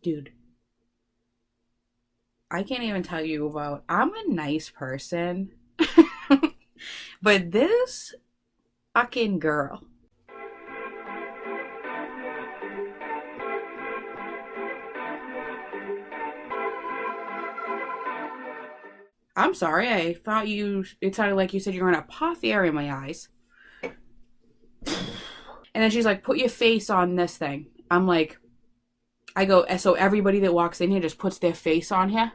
Dude, I can't even tell you about. I'm a nice person, but this fucking girl. I'm sorry. I thought you. It sounded like you said you were gonna pop the air in my eyes. And then she's like, "Put your face on this thing." I'm like, I go. So everybody that walks in here just puts their face on here.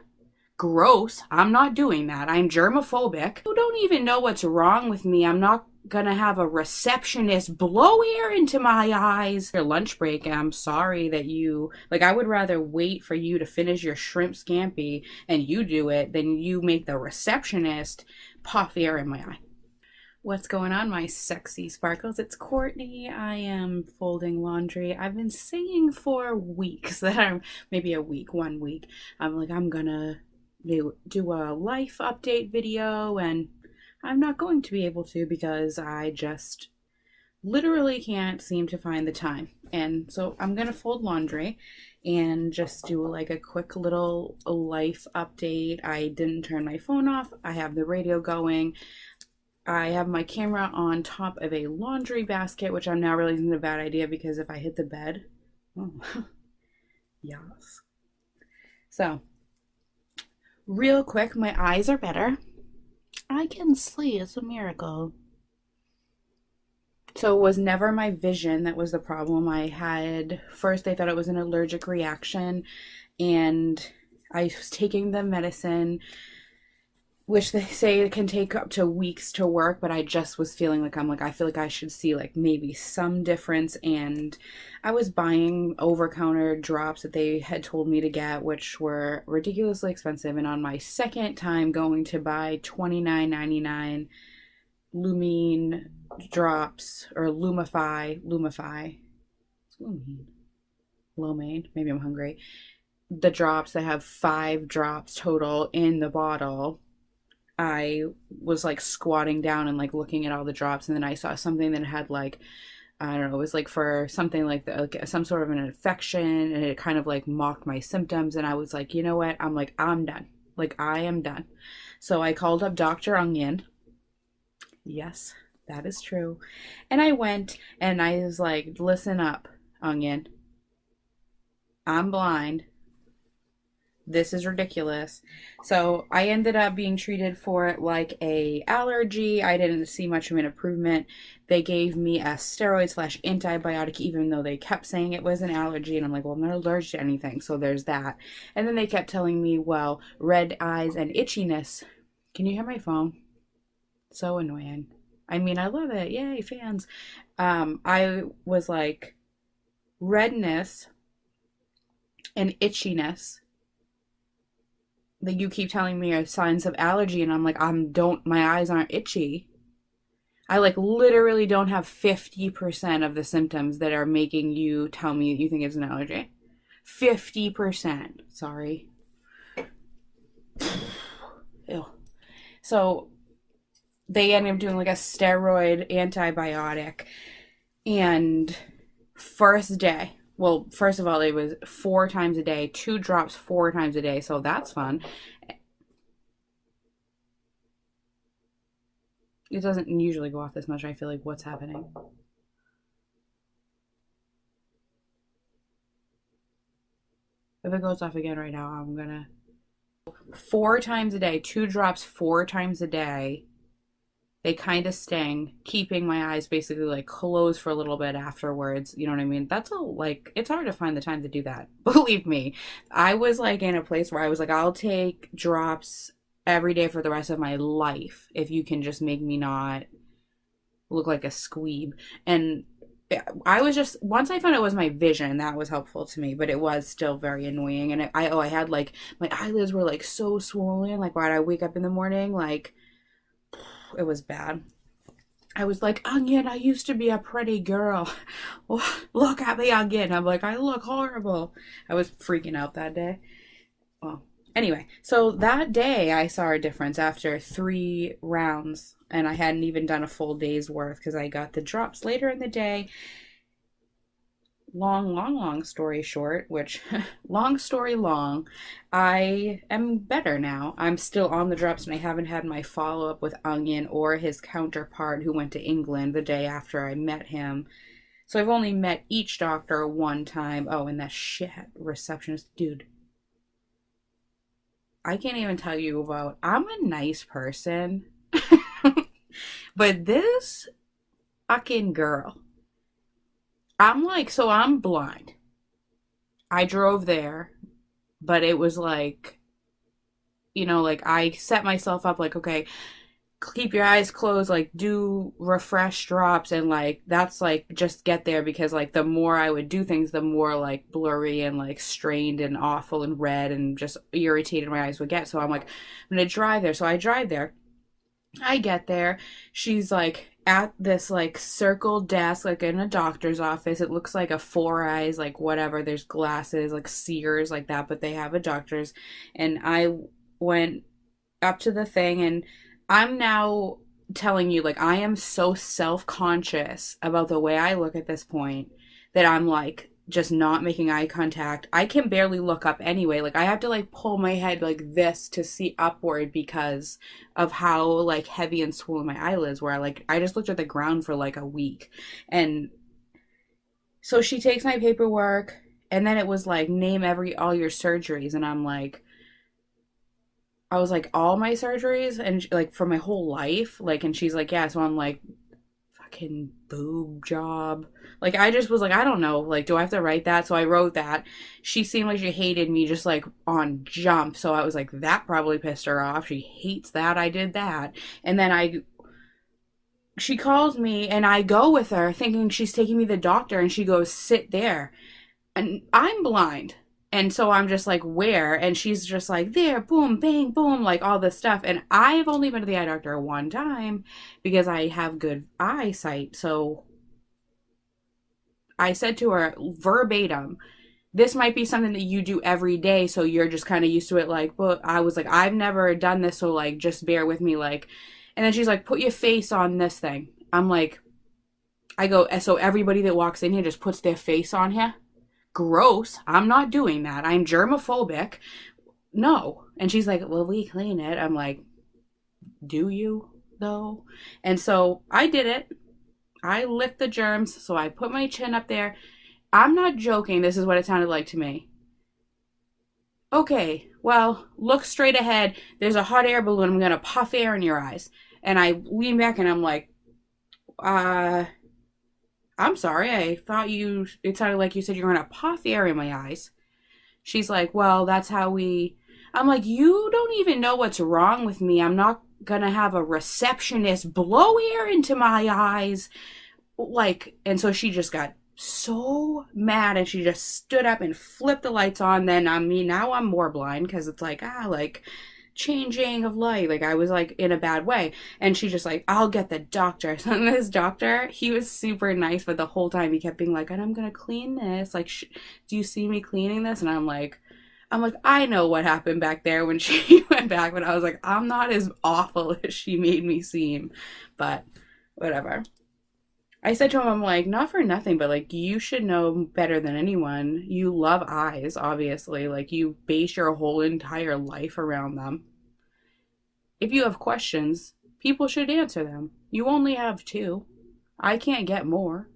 Gross. I'm not doing that. I'm germophobic. You don't even know what's wrong with me. I'm not gonna have a receptionist blow air into my eyes. Your lunch break, and I'm sorry that you, like, I would rather wait for you to finish your shrimp scampi and you do it than you make the receptionist puff air in my eye. What's going on, my sexy sparkles? It's Courtney. I am folding laundry. I've been saying for weeks that I'm, maybe a week, 1 week, I'm like, I'm gonna do a life update video, and I'm not going to be able to because I just literally can't seem to find the time. And so I'm gonna fold laundry and just do like a quick little life update. I didn't turn my phone off. I have the radio going. I have my camera on top of a laundry basket, which I'm now realizing is a bad idea because if I hit the bed, oh, yes. So, real quick, my eyes are better. I can see, it's a miracle. So it was never my vision that was the problem. I had, first they thought it was an allergic reaction, and I was taking the medicine, which they say it can take up to weeks to work, but I just was feeling like, I'm like, I feel like I should see like maybe some difference. And I was buying over-counter drops that they had told me to get, which were ridiculously expensive. And on my second time going to buy $29.99 Lumine drops, or Lumify, it's Lumine, Lomaine, maybe I'm hungry. The drops that have 5 drops total in the bottle, I was like squatting down and like looking at all the drops, and then I saw something that had like, I don't know, it was like for something like, like some sort of an infection, and it kind of like mocked my symptoms, and I was like, you know what? I'm like, I'm done. Like, I am done. So I called up Dr. Onion. Yes, that is true. And I went and I was like, listen up, Onion. I'm blind. This is ridiculous. So I ended up being treated for it like a allergy. I didn't see much of an improvement. They gave me a steroid slash antibiotic, even though they kept saying it was an allergy. And I'm like, well, I'm not allergic to anything. So there's that. And then they kept telling me, well, red eyes and itchiness. Can you hear my phone? So annoying. I mean, I love it. Yay, fans. I was like, redness and itchiness that you keep telling me are signs of allergy, and I'm like, my eyes aren't itchy. I like literally don't have 50% of the symptoms that are making you tell me you think it's an allergy. 50%. Sorry. Ew. So they ended up doing like a steroid antibiotic, and first day, well, first of all, it was 4 times a day, 2 drops 4 times a day, so that's fun. It doesn't usually go off this much. I feel like, what's happening? If it goes off again right now, I'm gonna... 4 times a day, 2 drops 4 times a day. They kind of sting, keeping my eyes basically like closed for a little bit afterwards. You know what I mean? That's all, like, it's hard to find the time to do that. Believe me. I was like in a place where I was like, I'll take drops every day for the rest of my life if you can just make me not look like a squeeb. And I was just, once I found it was my vision, that was helpful to me, but it was still very annoying. And I had like, my eyelids were like so swollen, like when I wake up in the morning, like, it was bad. I was like, Onion, I used to be a pretty girl. Look at me, Onion. I'm like, I look horrible. I was freaking out that day. Well, anyway, so that day I saw a difference after 3 rounds, and I hadn't even done a full day's worth because I got the drops later in the day. long story short, which long story long, I am better now. I'm still on the drops and I haven't had my follow up with Onion or his counterpart who went to England the day after I met him. So I've only met each doctor one time. Oh, and that shit receptionist dude. I can't even tell you about. I'm a nice person, but this fucking girl. I'm like, so I'm blind. I drove there, but it was like, like I set myself up like, okay, keep your eyes closed, like do refresh drops, and like that's like just get there because like the more I would do things, the more like blurry and like strained and awful and red and just irritated my eyes would get. So I'm like, I'm gonna drive there. So I drive there. I get there. She's like at this like circle desk, like in a doctor's office. It looks like a Four Eyes, like whatever. There's glasses, like Sears, like that, but they have a doctor's. And I went up to the thing, and I'm now telling you, like, I am so self conscious about the way I look at this point that I'm like, just not making eye contact. I can barely look up anyway. Like I have to like pull my head like this to see upward because of how like heavy and swollen my eyelids were. Like I just looked at the ground for like a week. And so she takes my paperwork, and then it was like name all your surgeries, and I'm like, I was like, all my surgeries and like for my whole life, like, and she's like, yeah. So I'm like, fucking boob job. Like I just was like, I don't know, like do I have to write that? So I wrote that. She seemed like she hated me just like on jump, so I was like, that probably pissed her off. She hates that I did that. And then she calls me and I go with her thinking she's taking me to the doctor, and she goes, sit there. And I'm blind. And so I'm just like, where? And she's just like, there, boom, bang, boom, like all this stuff. And I've only been to the eye doctor one time because I have good eyesight. So I said to her verbatim, this might be something that you do every day, so you're just kind of used to it. Like, but I was like, I've never done this, so like, just bear with me. Like, and then she's like, put your face on this thing. I'm like, I go, so everybody that walks in here just puts their face on here? Gross. I'm not doing that. I'm germophobic. No. And she's like, well, we clean it. I'm like, do you though? And so I did it. I licked the germs. So I put my chin up there. I'm not joking. This is what it sounded like to me. Okay, well, look straight ahead. There's a hot air balloon. I'm going to puff air in your eyes. And I lean back and I'm like, I'm sorry, I thought it sounded like you said you're going to puff air in my eyes. She's like, well, that's how I'm like, you don't even know what's wrong with me. I'm not going to have a receptionist blow air into my eyes. Like, and so she just got so mad, and she just stood up and flipped the lights on. Then, now I'm more blind because it's like, like, changing of light. Like I was like in a bad way, and she just like, I'll get the doctor. So this doctor, he was super nice, but the whole time he kept being like, and I'm gonna clean this, like, do you see me cleaning this? And I'm like, I know what happened back there when she went back, but I was like, I'm not as awful as she made me seem. But whatever. I said to him, I'm like, not for nothing, but like, you should know better than anyone. You love eyes, obviously. Like, you base your whole entire life around them. If you have questions, people should answer them. You only have two. I can't get more.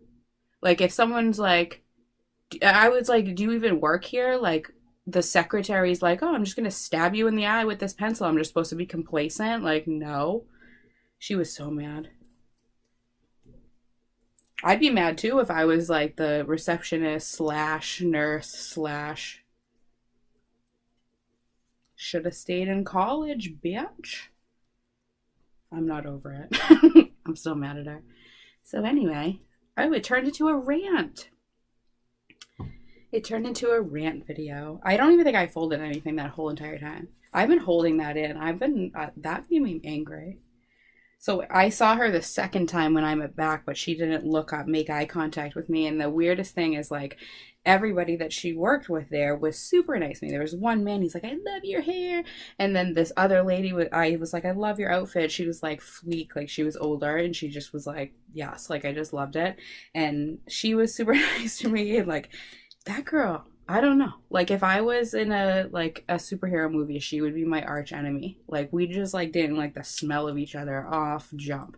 Like, if someone's like, I was like, do you even work here? Like, the secretary's like, oh, I'm just going to stab you in the eye with this pencil. I'm just supposed to be complacent. Like, no. She was so mad. I'd be mad too if I was like the receptionist slash nurse slash should have stayed in college, bitch. I'm not over it. I'm still mad at her. So anyway, it turned into a rant. It turned into a rant video. I don't even think I folded anything that whole entire time. I've been holding that in. That made me angry. So I saw her the second time when I went back, but she didn't look up, make eye contact with me. And the weirdest thing is, like, everybody that she worked with there was super nice to me. There was one man, he's like, I love your hair. And then this other lady, I was like, I love your outfit. She was like fleek, like she was older, and she just was like, yes, like I just loved it. And she was super nice to me. And like, that girl, I don't know. Like if I was in a superhero movie, she would be my arch enemy. Like we just like didn't like the smell of each other off jump.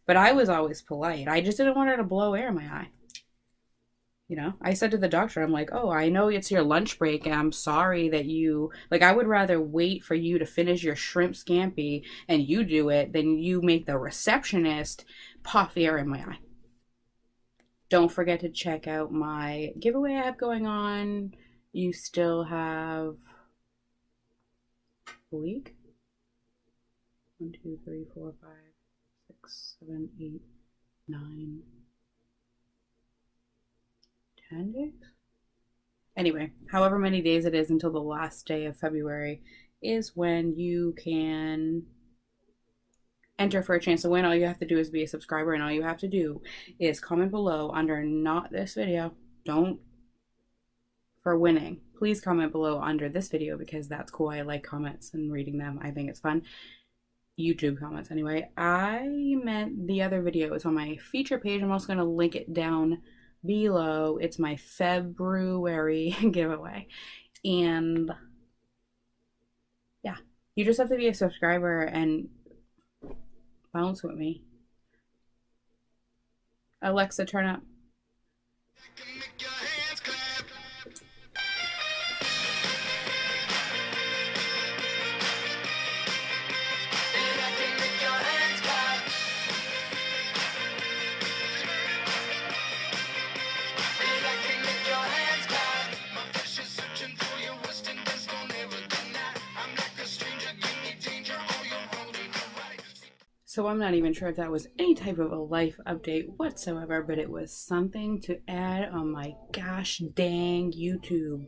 But I was always polite. I just didn't want her to blow air in my eye. You know, I said to the doctor, I'm like, oh, I know it's your lunch break, and I'm sorry that you, like, I would rather wait for you to finish your shrimp scampi and you do it than you make the receptionist puff air in my eye. Don't forget to check out my giveaway I have going on. You still have a week? 1, 2, 3, 4, 5, 6, 7, 8, 9, 10 days? Anyway, however many days it is until the last day of February is when you can enter for a chance to win. All you have to do is be a subscriber, and all you have to do is comment below under not this video. Don't for winning. Please comment below under this video because that's cool. I like comments and reading them. I think it's fun. YouTube comments anyway. I meant the other video is on my feature page. I'm also going to link it down below. It's my February giveaway. And yeah, you just have to be a subscriber and bounce with me. Alexa, turn up. So I'm not even sure if that was any type of a life update whatsoever, but it was something to add on my gosh dang YouTube.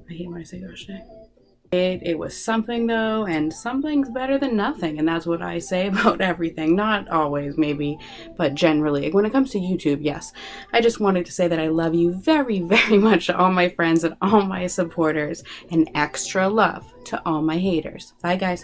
I hate when I say gosh dang. It was something though, and something's better than nothing, and that's what I say about everything. Not always, maybe, but generally. When it comes to YouTube, yes. I just wanted to say that I love you very, very much, all my friends and all my supporters, and extra love to all my haters. Bye, guys.